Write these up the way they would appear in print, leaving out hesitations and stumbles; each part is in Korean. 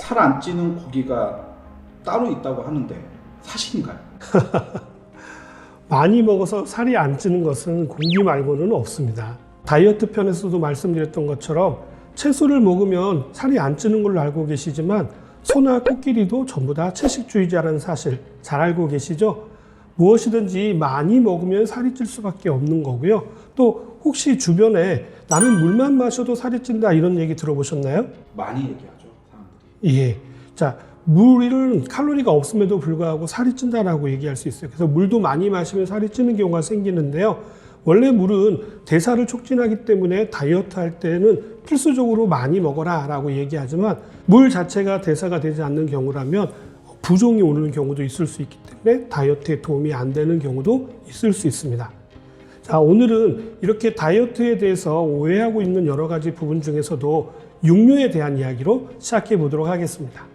살 안 찌는 고기가 따로 있다고 하는데 사실인가요? 많이 먹어서 살이 안 찌는 것은 고기 말고는 없습니다. 다이어트 편에서도 말씀드렸던 것처럼 채소를 먹으면 살이 안 찌는 걸로 알고 계시지만 소나 코끼리도 전부 다 채식주의자라는 사실 잘 알고 계시죠? 무엇이든지 많이 먹으면 살이 찔 수밖에 없는 거고요. 또 혹시 주변에 나는 물만 마셔도 살이 찐다 이런 얘기 들어보셨나요? 많이 얘기하죠, 사람들이. 예. 자, 물은 칼로리가 없음에도 불구하고 살이 찐다라고 얘기할 수 있어요. 그래서 물도 많이 마시면 살이 찌는 경우가 생기는데요. 원래 물은 대사를 촉진하기 때문에 다이어트 할 때는 필수적으로 많이 먹어라 라고 얘기하지만 물 자체가 대사가 되지 않는 경우라면 부종이 오는 경우도 있을 수 있기 때문에 다이어트에 도움이 안 되는 경우도 있을 수 있습니다. 자, 오늘은 이렇게 다이어트에 대해서 오해하고 있는 여러 가지 부분 중에서도 육류에 대한 이야기로 시작해 보도록 하겠습니다.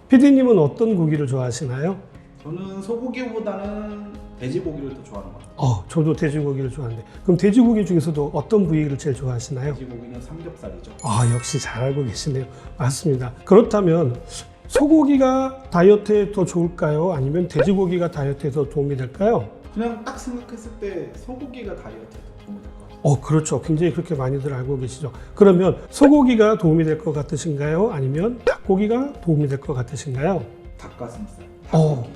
PD님은 어떤 고기를 좋아하시나요? 저는 소고기보다는 돼지고기를 더 좋아하는 것 같아요. 저도 돼지고기를 좋아하는데 그럼 돼지고기 중에서도 어떤 부위를 제일 좋아하시나요? 돼지고기는 삼겹살이죠. 역시 잘 알고 계시네요. 맞습니다. 그렇다면 소고기가 다이어트에 더 좋을까요? 아니면 돼지고기가 다이어트에 더 도움이 될까요? 그냥 딱 생각했을 때 소고기가 다이어트에 더 도움이 될 것 같아요. 그렇죠. 굉장히 그렇게 많이들 알고 계시죠. 그러면 소고기가 도움이 될 것 같으신가요? 아니면 닭고기가 도움이 될 것 같으신가요? 닭가슴살.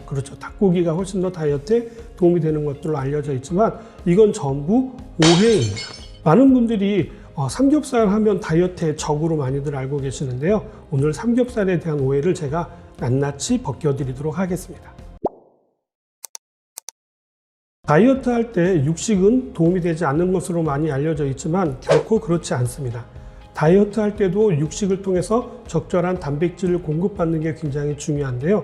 그렇죠. 닭고기가 훨씬 더 다이어트에 도움이 되는 것들로 알려져 있지만 이건 전부 오해입니다. 많은 분들이 삼겹살 하면 다이어트의 적으로 많이들 알고 계시는데요. 오늘 삼겹살에 대한 오해를 제가 낱낱이 벗겨드리도록 하겠습니다. 다이어트 할 때 육식은 도움이 되지 않는 것으로 많이 알려져 있지만 결코 그렇지 않습니다. 다이어트 할 때도 육식을 통해서 적절한 단백질을 공급받는 게 굉장히 중요한데요.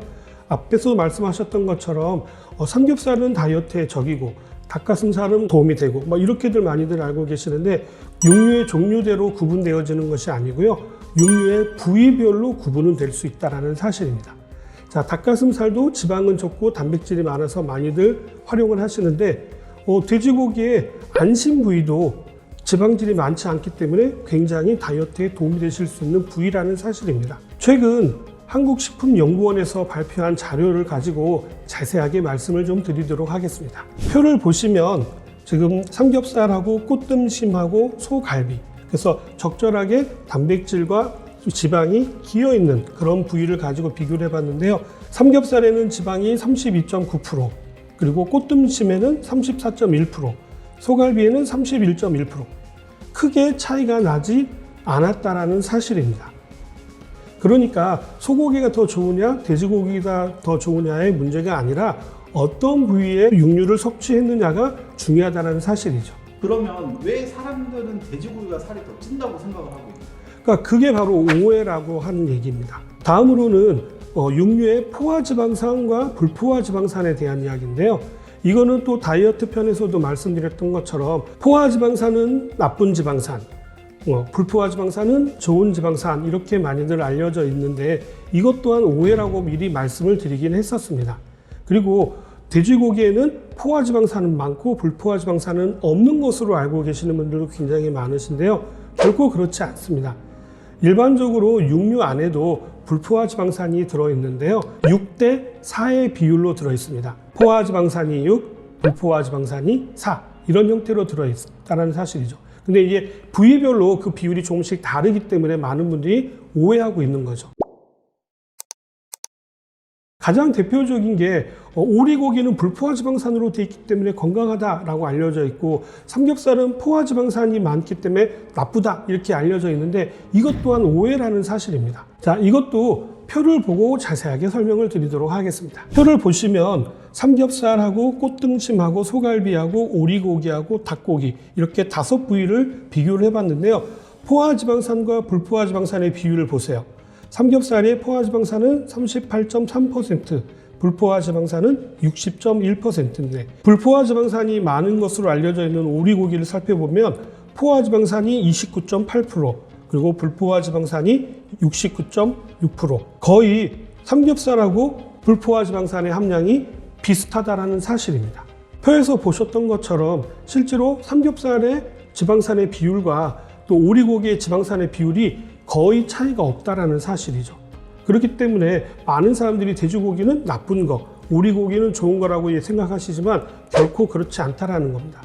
앞에서 말씀하셨던 것처럼 삼겹살은 다이어트의 적이고 닭가슴살은 도움이 되고 이렇게들 많이들 알고 계시는데 육류의 종류대로 구분되어지는 것이 아니고요. 육류의 부위별로 구분은 될 수 있다는 사실입니다. 자, 닭가슴살도 지방은 적고 단백질이 많아서 많이들 활용을 하시는데 돼지고기의 안심 부위도 지방질이 많지 않기 때문에 굉장히 다이어트에 도움이 되실 수 있는 부위라는 사실입니다. 최근 한국식품연구원에서 발표한 자료를 가지고 자세하게 말씀을 좀 드리도록 하겠습니다. 표를 보시면 지금 삼겹살하고 꽃등심하고 소갈비, 그래서 적절하게 단백질과 지방이 기어 있는 그런 부위를 가지고 비교를 해봤는데요. 삼겹살에는 지방이 32.9%, 그리고 꽃등심에는 34.1%, 소갈비에는 31.1%, 크게 차이가 나지 않았다라는 사실입니다. 그러니까 소고기가 더 좋으냐 돼지고기가 더 좋으냐의 문제가 아니라 어떤 부위의 육류를 섭취했느냐가 중요하다는 사실이죠. 그러면 왜 사람들은 돼지고기가 살이 더 찐다고 생각을 하고 있나요? 그러니까 그게 바로 오해라고 하는 얘기입니다. 다음으로는 육류의 포화지방산과 불포화지방산에 대한 이야기인데요. 이거는 또 다이어트 편에서도 말씀드렸던 것처럼 포화지방산은 나쁜 지방산, 불포화지방산은 좋은 지방산 이렇게 많이들 알려져 있는데 이것 또한 오해라고 미리 말씀을 드리긴 했었습니다. 그리고 돼지고기에는 포화지방산은 많고 불포화지방산은 없는 것으로 알고 계시는 분들도 굉장히 많으신데요. 결코 그렇지 않습니다. 일반적으로 육류 안에도 불포화지방산이 들어있는데요. 6대 4의 비율로 들어있습니다. 포화지방산이 6, 불포화지방산이 4 이런 형태로 들어있다는 사실이죠. 근데 이게 부위별로 그 비율이 조금씩 다르기 때문에 많은 분들이 오해하고 있는 거죠. 가장 대표적인 게 오리고기는 불포화지방산으로 되어 있기 때문에 건강하다라고 알려져 있고 삼겹살은 포화지방산이 많기 때문에 나쁘다 이렇게 알려져 있는데 이것 또한 오해라는 사실입니다. 자, 이것도 표를 보고 자세하게 설명을 드리도록 하겠습니다. 표를 보시면 삼겹살하고 꽃등심하고 소갈비하고 오리고기하고 닭고기 이렇게 5부위를 비교를 해봤는데요. 포화지방산과 불포화지방산의 비율을 보세요. 삼겹살의 포화지방산은 38.3%, 불포화지방산은 60.1%인데 불포화지방산이 많은 것으로 알려져 있는 오리고기를 살펴보면 포화지방산이 29.8%, 그리고 불포화지방산이 69.6%, 거의 삼겹살하고 불포화지방산의 함량이 비슷하다는 사실입니다. 표에서 보셨던 것처럼 실제로 삼겹살의 지방산의 비율과 또 오리고기의 지방산의 비율이 거의 차이가 없다라는 사실이죠. 그렇기 때문에 많은 사람들이 돼지고기는 나쁜 거, 오리고기는 좋은 거라고 생각하시지만 결코 그렇지 않다라는 겁니다.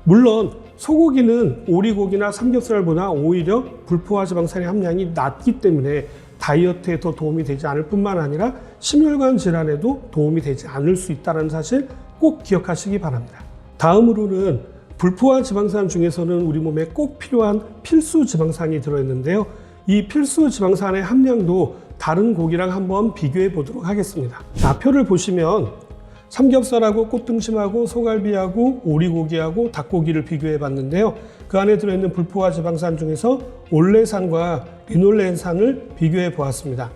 물론 소고기는 오리고기나 삼겹살보다 오히려 불포화 지방산의 함량이 낮기 때문에 다이어트에 더 도움이 되지 않을 뿐만 아니라 심혈관 질환에도 도움이 되지 않을 수 있다는 사실 꼭 기억하시기 바랍니다. 다음으로는 불포화 지방산 중에서는 우리 몸에 꼭 필요한 필수 지방산이 들어있는데요. 이 필수 지방산의 함량도 다른 고기랑 한번 비교해 보도록 하겠습니다. 자, 표를 보시면 삼겹살하고 꽃등심하고 소갈비하고 오리고기하고 닭고기를 비교해 봤는데요. 그 안에 들어있는 불포화 지방산 중에서 올레산과 리놀렌산을 비교해 보았습니다.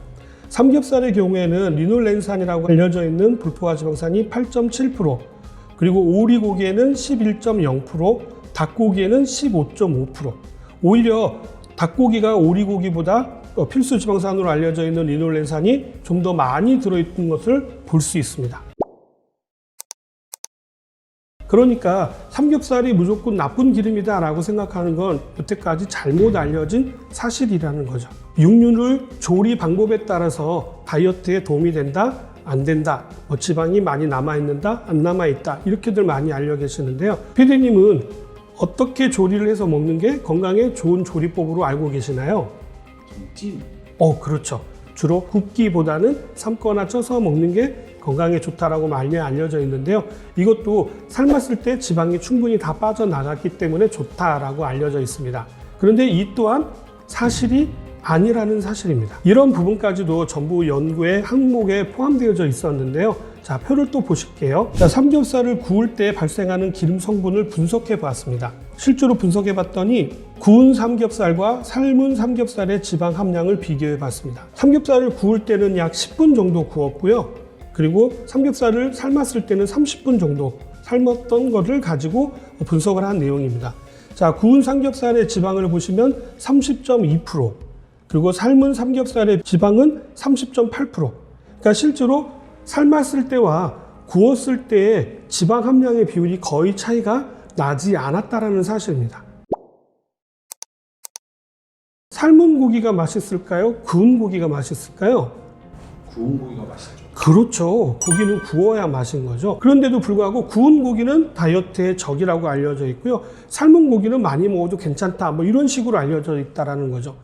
삼겹살의 경우에는 리놀렌산이라고 알려져 있는 불포화 지방산이 8.7%, 그리고 오리고기에는 11.0%, 닭고기에는 15.5%. 오히려 닭고기가 오리고기보다 필수 지방산으로 알려져 있는 리놀렌산이 좀 더 많이 들어있는 것을 볼 수 있습니다. 그러니까 삼겹살이 무조건 나쁜 기름이다 라고 생각하는 건 여태까지 잘못 알려진 사실이라는 거죠. 육류를 조리 방법에 따라서 다이어트에 도움이 된다, 안 된다, 지방이 많이 남아있는다, 안 남아있다, 이렇게들 많이 알려 계시는데요. PD님은 어떻게 조리를 해서 먹는 게 건강에 좋은 조리법으로 알고 계시나요? 찜. 그렇죠. 주로 굽기보다는 삶거나 쪄서 먹는 게 건강에 좋다라고 많이 알려져 있는데요. 이것도 삶았을 때 지방이 충분히 다 빠져나갔기 때문에 좋다라고 알려져 있습니다. 그런데 이 또한 사실이 아니라는 사실입니다. 이런 부분까지도 전부 연구의 항목에 포함되어져 있었는데요. 자, 표를 또 보실게요. 자, 삼겹살을 구울 때 발생하는 기름 성분을 분석해 보았습니다. 실제로 분석해 봤더니 구운 삼겹살과 삶은 삼겹살의 지방 함량을 비교해 봤습니다. 삼겹살을 구울 때는 약 10분 정도 구웠고요. 그리고 삼겹살을 삶았을 때는 30분 정도 삶았던 것을 가지고 분석을 한 내용입니다. 자, 구운 삼겹살의 지방을 보시면 30.2%, 그리고 삶은 삼겹살의 지방은 30.8%. 그러니까 실제로 삶았을 때와 구웠을 때의 지방 함량의 비율이 거의 차이가 나지 않았다라는 사실입니다. 삶은 고기가 맛있을까요? 구운 고기가 맛있을까요? 구운 고기가 맛있죠. 그렇죠. 고기는 구워야 맛인 거죠. 그런데도 불구하고 구운 고기는 다이어트의 적이라고 알려져 있고요. 삶은 고기는 많이 먹어도 괜찮다, 이런 식으로 알려져 있다는 거죠.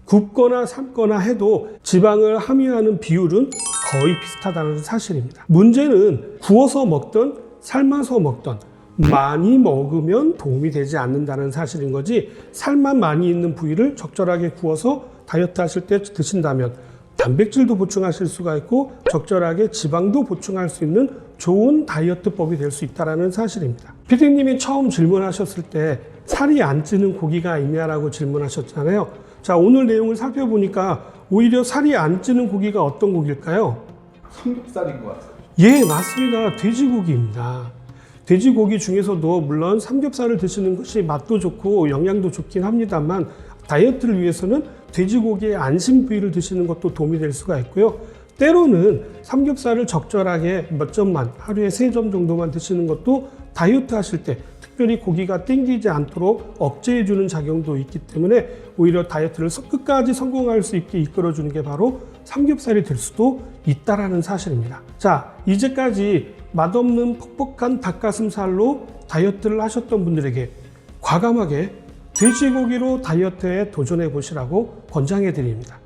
굽거나 삶거나 해도 지방을 함유하는 비율은 거의 비슷하다는 사실입니다. 문제는 구워서 먹든 삶아서 먹든 많이 먹으면 도움이 되지 않는다는 사실인 거지, 살만 많이 있는 부위를 적절하게 구워서 다이어트 하실 때 드신다면 단백질도 보충하실 수가 있고 적절하게 지방도 보충할 수 있는 좋은 다이어트법이 될 수 있다는 사실입니다. PD님이 처음 질문하셨을 때 살이 안 찌는 고기가 있냐라고 질문하셨잖아요. 자, 오늘 내용을 살펴보니까 오히려 살이 안 찌는 고기가 어떤 고기일까요? 삼겹살인 것 같아요. 예, 맞습니다. 돼지고기입니다. 돼지고기 중에서도 물론 삼겹살을 드시는 것이 맛도 좋고 영양도 좋긴 합니다만 다이어트를 위해서는 돼지고기의 안심 부위를 드시는 것도 도움이 될 수가 있고요. 때로는 삼겹살을 적절하게 몇 점만, 하루에 3점 정도만 드시는 것도 다이어트 하실 때 특별히 고기가 땡기지 않도록 억제해주는 작용도 있기 때문에 오히려 다이어트를 끝까지 성공할 수 있게 이끌어주는 게 바로 삼겹살이 될 수도 있다라는 사실입니다. 자, 이제까지 맛없는 퍽퍽한 닭가슴살로 다이어트를 하셨던 분들에게 과감하게 돼지고기로 다이어트에 도전해 보시라고 권장해 드립니다.